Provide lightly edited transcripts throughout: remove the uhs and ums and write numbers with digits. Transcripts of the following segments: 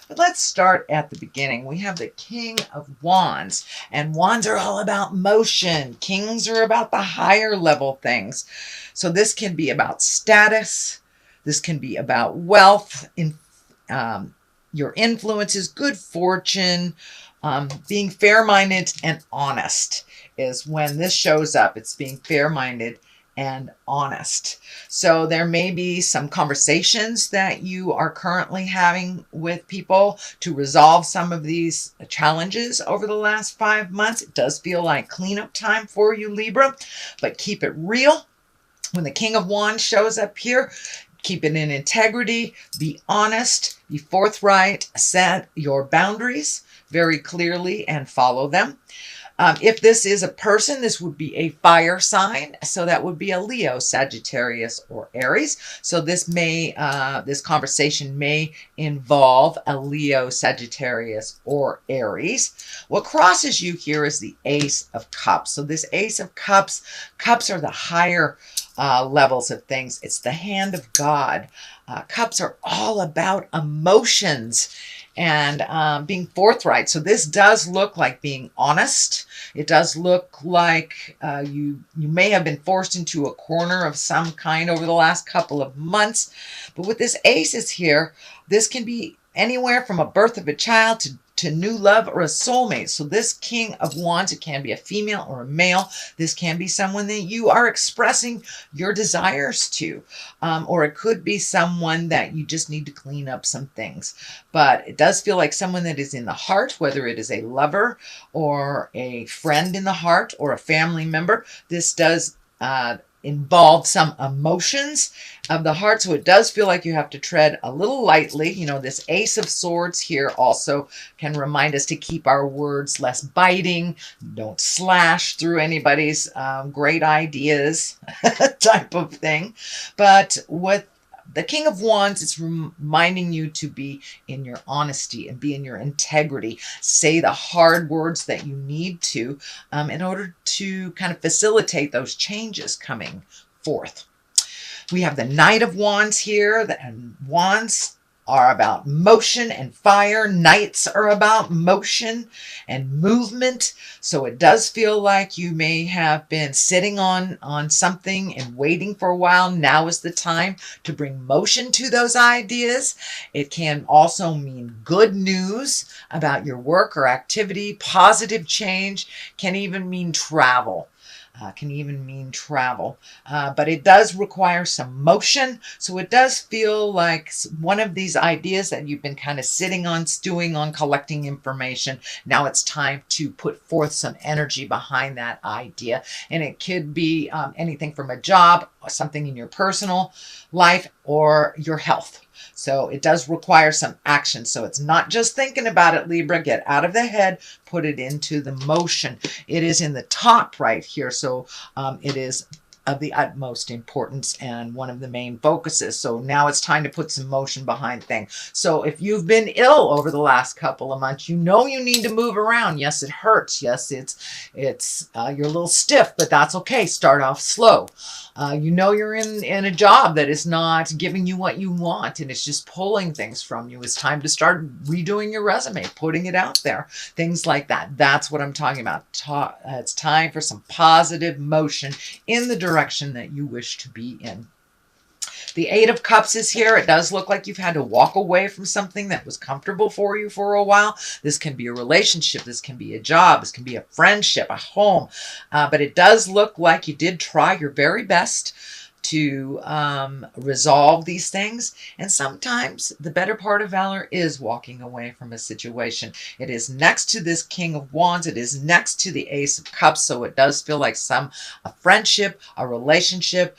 But let's start at the beginning. We have the King of Wands, and wands are all about motion. Kings are about the higher level things. So this can be about status. This can be about wealth, um, your influences, good fortune, being fair-minded and honest is when this shows up. It's being fair-minded and honest. So there may be some conversations that you are currently having with people to resolve some of these challenges over the last 5 months. It does feel like cleanup time for you, Libra, but keep it real. When the King of Wands shows up here, keep it in integrity, be honest, be forthright, set your boundaries very clearly and follow them. If this is a person, this would be a fire sign. So that would be a Leo, Sagittarius, or Aries. So this conversation may involve a Leo, Sagittarius, or Aries. What crosses you here is the Ace of Cups. So this Ace of Cups, cups are the higher levels of things. It's the hand of God. Cups are all about emotions and being forthright. So this does look like being honest. It does look like you may have been forced into a corner of some kind over the last couple of months. But with this aces here, this can be anywhere from a birth of a child to new love or a soulmate. So this King of Wands, it can be a female or a male. This can be someone that you are expressing your desires to, or it could be someone that you just need to clean up some things. But it does feel like someone that is in the heart, whether it is a lover or a friend in the heart or a family member. This does involve some emotions of the heart. So it does feel like you have to tread a little lightly. You know, this Ace of Swords here also can remind us to keep our words less biting. Don't slash through anybody's great ideas type of thing. But with the King of Wands, it's reminding you to be in your honesty and be in your integrity. Say the hard words that you need to in order to kind of facilitate those changes coming forth. We have the Knight of Wands here, and wands are about motion and fire. Knights are about motion and movement. So it does feel like you may have been sitting on something and waiting for a while. Now is the time to bring motion to those ideas. It can also mean good news about your work or activity, positive change, can even mean travel. But it does require some motion. So it does feel like one of these ideas that you've been kind of sitting on, stewing on, collecting information. Now it's time to put forth some energy behind that idea. And it could be anything from a job, something in your personal life, or your health. So it does require some action. So it's not just thinking about it, Libra. Get out of the head, put it into the motion. It is in the top right here. So it is of the utmost importance and one of the main focuses. So now it's time to put some motion behind things. So if you've been ill over the last couple of months, you know you need to move around. Yes, it hurts. Yes, you're a little stiff, but that's okay. Start off slow. You know you're in a job that is not giving you what you want and it's just pulling things from you. It's time to start redoing your resume, putting it out there, things like that. That's what I'm talking about. It's time for some positive motion in the direction that you wish to be in. The Eight of Cups is here. It does look like you've had to walk away from something that was comfortable for you for a while. This can be a relationship. This can be a job. This can be a friendship, a home. But it does look like you did try your very best to resolve these things. And sometimes the better part of valor is walking away from a situation. It is next to this King of Wands. It is next to the Ace of Cups. So it does feel like a friendship, a relationship,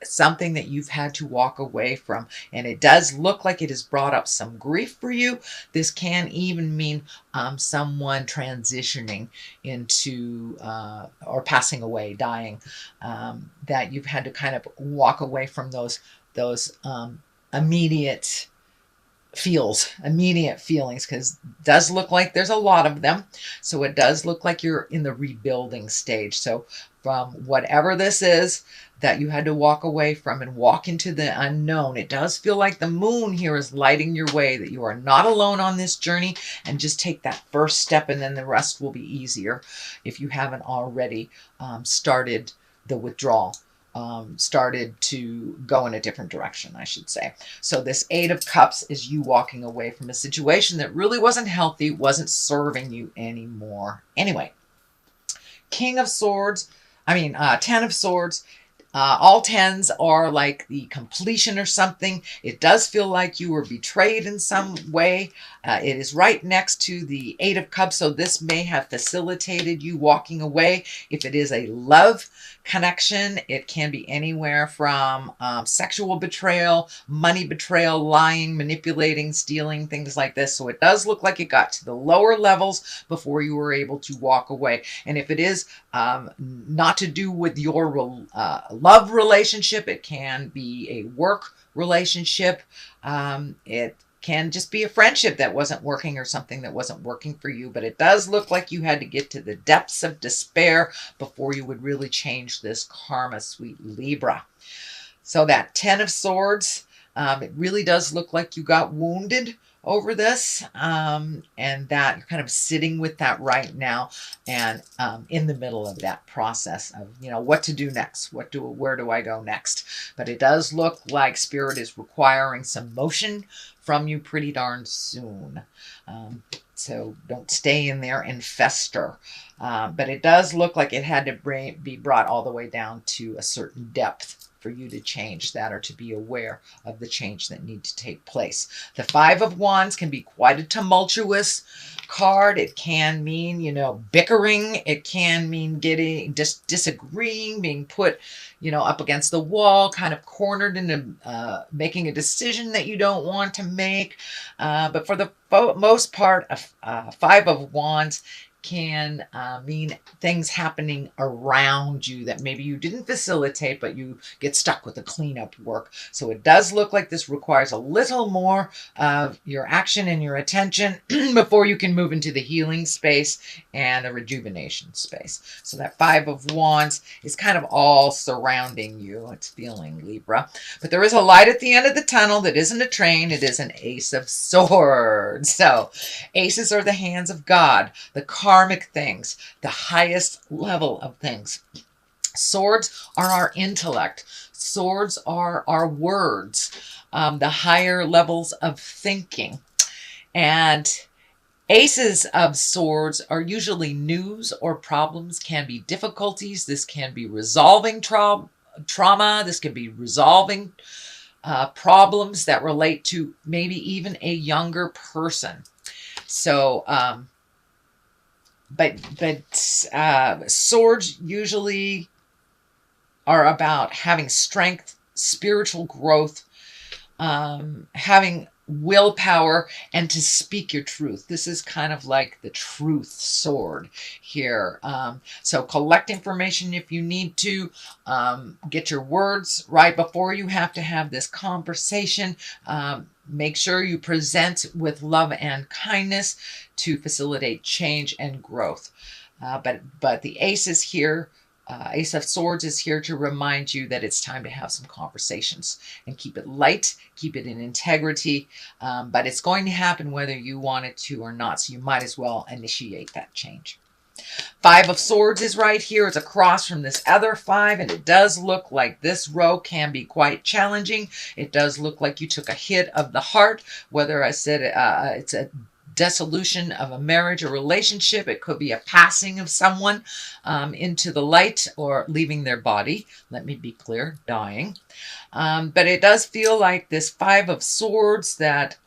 something that you've had to walk away from. And it does look like it has brought up some grief for you. This can even mean someone transitioning into or passing away, dying, that you've had to kind of walk away from those immediate feelings, because it does look like there's a lot of them. So it does look like you're in the rebuilding stage. So from whatever this is that you had to walk away from and walk into the unknown. It does feel like the moon here is lighting your way, that you are not alone on this journey, and just take that first step and then the rest will be easier if you haven't already started the withdrawal. Started to go in a different direction, I should say. So this Eight of Cups is you walking away from a situation that really wasn't healthy, wasn't serving you anymore. Anyway, Ten of Swords. All tens are like the completion or something. It does feel like you were betrayed in some way. It is right next to the Eight of Cups, so this may have facilitated you walking away. If it is a love connection, it can be anywhere from sexual betrayal, money betrayal, lying, manipulating, stealing, things like this. So it does look like it got to the lower levels before you were able to walk away. And if it is not to do with your love relationship, it can be a work relationship. It can just be a friendship that wasn't working or something that wasn't working for you. But it does look like you had to get to the depths of despair before you would really change this karma, sweet Libra. So that Ten of Swords, it really does look like you got wounded over this, and that you're kind of sitting with that right now, and in the middle of that process of, you know, what to do next, where do I go next. But it does look like Spirit is requiring some motion from you pretty darn soon. So don't stay in there and fester. But it does look like it had to be brought all the way down to a certain depth for you to change that, or to be aware of the change that needs to take place. The Five of Wands can be quite a tumultuous card. It can mean, you know, bickering. It can mean getting disagreeing, being put, you know, up against the wall, kind of cornered into making a decision that you don't want to make. But for the most part, Five of Wands can mean things happening around you that maybe you didn't facilitate, but you get stuck with the cleanup work. So it does look like this requires a little more of your action and your attention before you can move into the healing space and the rejuvenation space. So that Five of Wands is kind of all surrounding you. It's feeling, Libra. But there is a light at the end of the tunnel that isn't a train. It is an Ace of Swords. So aces are the hands of God, the karmic things, the highest level of things. Swords are our intellect. Swords are our words, the higher levels of thinking. And Aces of Swords are usually news or problems, can be difficulties. This can be resolving trauma. This can be resolving problems that relate to maybe even a younger person. So, but swords usually are about having strength, spiritual growth, having willpower, and to speak your truth. This is kind of like the truth sword here. So collect information if you need to. Get your words right before you have to have this conversation. Make sure you present with love and kindness to facilitate change and growth. But the ace is here. Ace of Swords is here to remind you that it's time to have some conversations and keep it light, keep it in integrity. But it's going to happen whether you want it to or not. So you might as well initiate that change. Five of Swords is right here. It's across from this other five, and it does look like this row can be quite challenging. It does look like you took a hit of the heart, whether I said it's a dissolution of a marriage or relationship. It could be a passing of someone into the light, or leaving their body. Let me be clear, dying. But it does feel like this Five of Swords that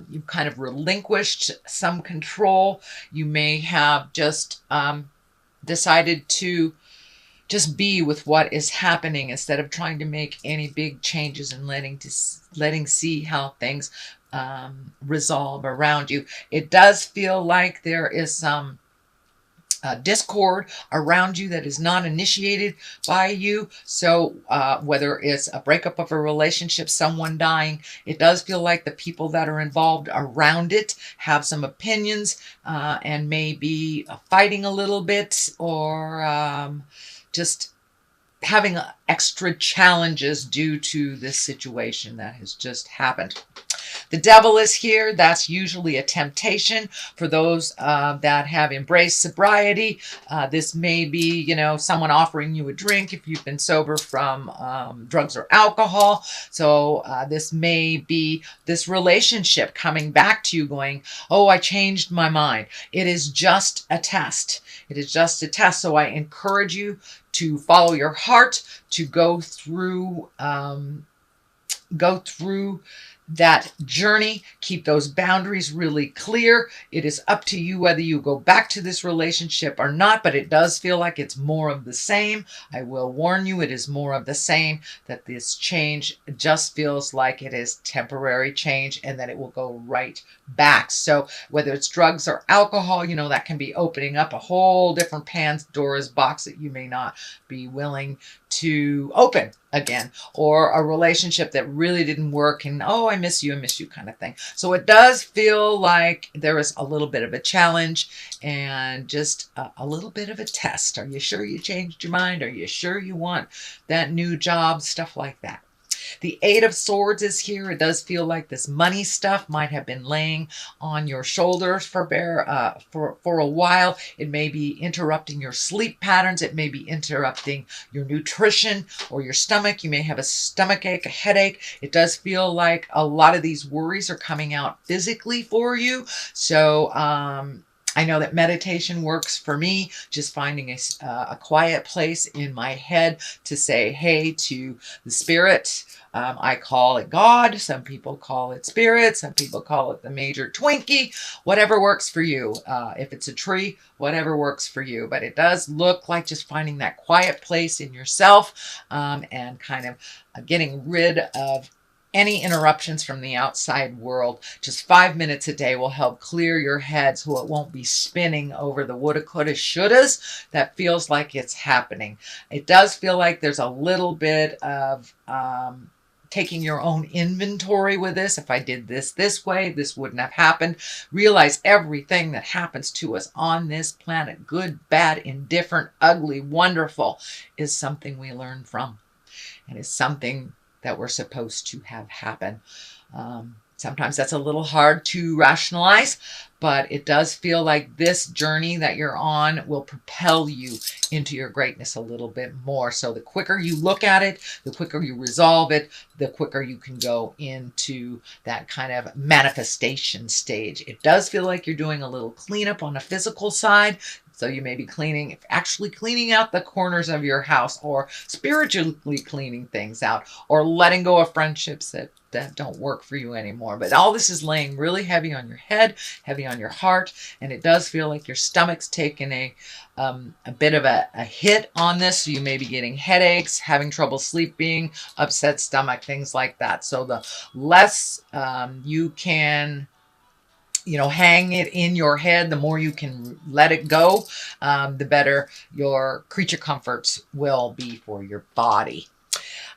you've kind of relinquished some control. You may have just decided to just be with what is happening instead of trying to make any big changes and letting see how things resolve around you. It does feel like there is some discord around you that is not initiated by you. So whether it's a breakup of a relationship, someone dying, it does feel like the people that are involved around it have some opinions and may be fighting a little bit, or just having extra challenges due to this situation that has just happened. The devil is here. That's usually a temptation for those that have embraced sobriety. This may be, someone offering you a drink if you've been sober from drugs or alcohol. So this may be this relationship coming back to you going, oh, I changed my mind. It is just a test. It is just a test. So I encourage you to follow your heart, to go through that journey. Keep those boundaries really clear. It is up to you whether you go back to this relationship or not, but it does feel like it's more of the same. I will warn you, it is more of the same, that this change just feels like it is temporary change and that it will go right back. So whether it's drugs or alcohol, that can be opening up a whole different Pandora's box that you may not be willing to open again, or a relationship that really didn't work and, oh, I miss you kind of thing. So it does feel like there is a little bit of a challenge and just a little bit of a test. Are you sure you changed your mind? Are you sure you want that new job? Stuff like that. The Eight of Swords is here. It does feel like this money stuff might have been laying on your shoulders for a while. It may be interrupting your sleep patterns. It may be interrupting your nutrition or your stomach. You may have a stomach ache, a headache. It does feel like a lot of these worries are coming out physically for you. So, I know that meditation works for me, just finding a quiet place in my head to say hey to the spirit. I call it God. Some people call it spirit. Some people call it the major Twinkie. Whatever works for you. If it's a tree, whatever works for you. But it does look like just finding that quiet place in yourself and kind of getting rid of any interruptions from the outside world. Just 5 minutes a day will help clear your head so it won't be spinning over the woulda, coulda, shouldas that feels like it's happening. It does feel like there's a little bit of taking your own inventory with this. If I did this way, this wouldn't have happened. Realize everything that happens to us on this planet, good, bad, indifferent, ugly, wonderful, is something we learn from. And is something that we're supposed to have happen. Sometimes that's a little hard to rationalize, but it does feel like this journey that you're on will propel you into your greatness a little bit more. So the quicker you look at it, the quicker you resolve it, the quicker you can go into that kind of manifestation stage. It does feel like you're doing a little cleanup on the physical side. So you may be actually cleaning out the corners of your house, or spiritually cleaning things out, or letting go of friendships that don't work for you anymore. But all this is laying really heavy on your head, heavy on your heart, and it does feel like your stomach's taken a bit of a hit on this. So you may be getting headaches, having trouble sleeping, upset stomach, things like that. So the less you can hang it in your head, the more you can let it go, the better your creature comforts will be for your body.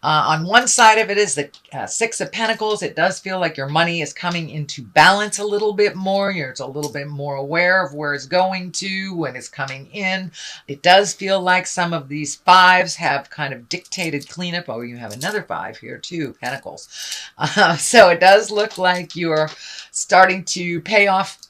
On one side of it is the Six of Pentacles. It does feel like your money is coming into balance a little bit more. You're a little bit more aware of where it's going to, when it's coming in. It does feel like some of these fives have kind of dictated cleanup. Oh, you have another five here too, Pentacles. So it does look like you're starting to pay off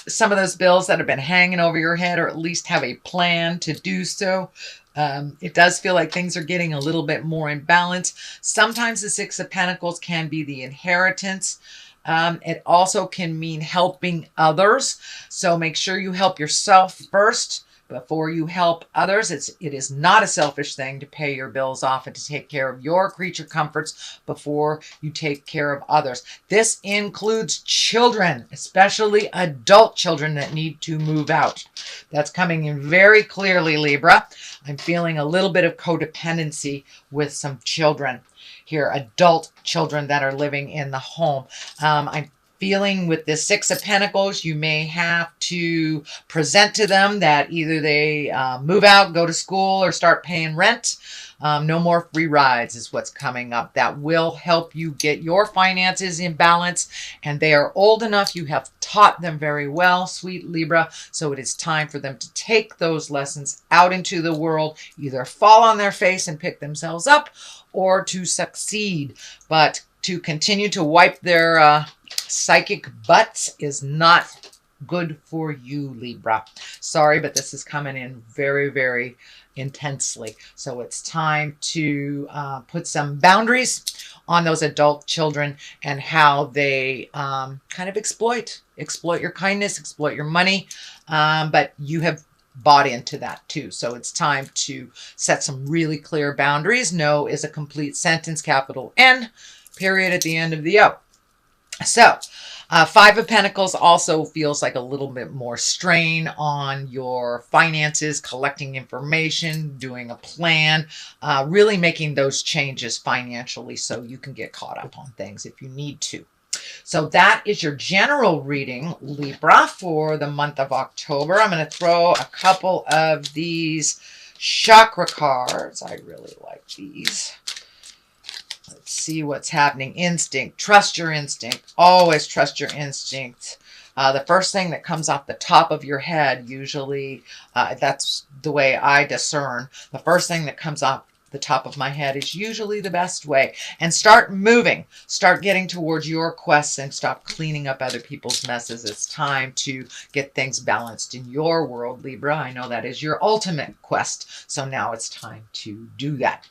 some of those bills that have been hanging over your head, or at least have a plan to do so. It does feel like things are getting a little bit more in balance. Sometimes the Six of Pentacles can be the inheritance. It also can mean helping others. So make sure you help yourself first before you help others. It is not a selfish thing to pay your bills off and to take care of your creature comforts before you take care of others. This includes children, especially adult children that need to move out. That's coming in very clearly, Libra. I'm feeling a little bit of codependency with some children here, adult children that are living in the home. I'm feeling with the Six of Pentacles, you may have to present to them that either they move out, go to school, or start paying rent. No more free rides is what's coming up. That will help you get your finances in balance. And they are old enough. You have taught them very well, sweet Libra. So it is time for them to take those lessons out into the world, either fall on their face and pick themselves up, or to succeed. But to continue to wipe their psychic butts is not good for you, Libra. Sorry, but this is coming in very, very intensely. So it's time to put some boundaries on those adult children and how they kind of exploit your kindness, exploit your money. But you have bought into that too. So it's time to set some really clear boundaries. No is a complete sentence, capital N, period at the end of the O. So Five of Pentacles also feels like a little bit more strain on your finances, collecting information, doing a plan, really making those changes financially so you can get caught up on things if you need to. So that is your general reading, Libra, for the month of October. I'm going to throw a couple of these chakra cards. I really like these. Let's see what's happening. Instinct. Trust your instinct. Always trust your instinct. The first thing that comes off the top of your head, usually, that's the way I discern. The first thing that comes off the top of my head is usually the best way. And start moving. Start getting towards your quests and stop cleaning up other people's messes. It's time to get things balanced in your world, Libra. I know that is your ultimate quest. So now it's time to do that.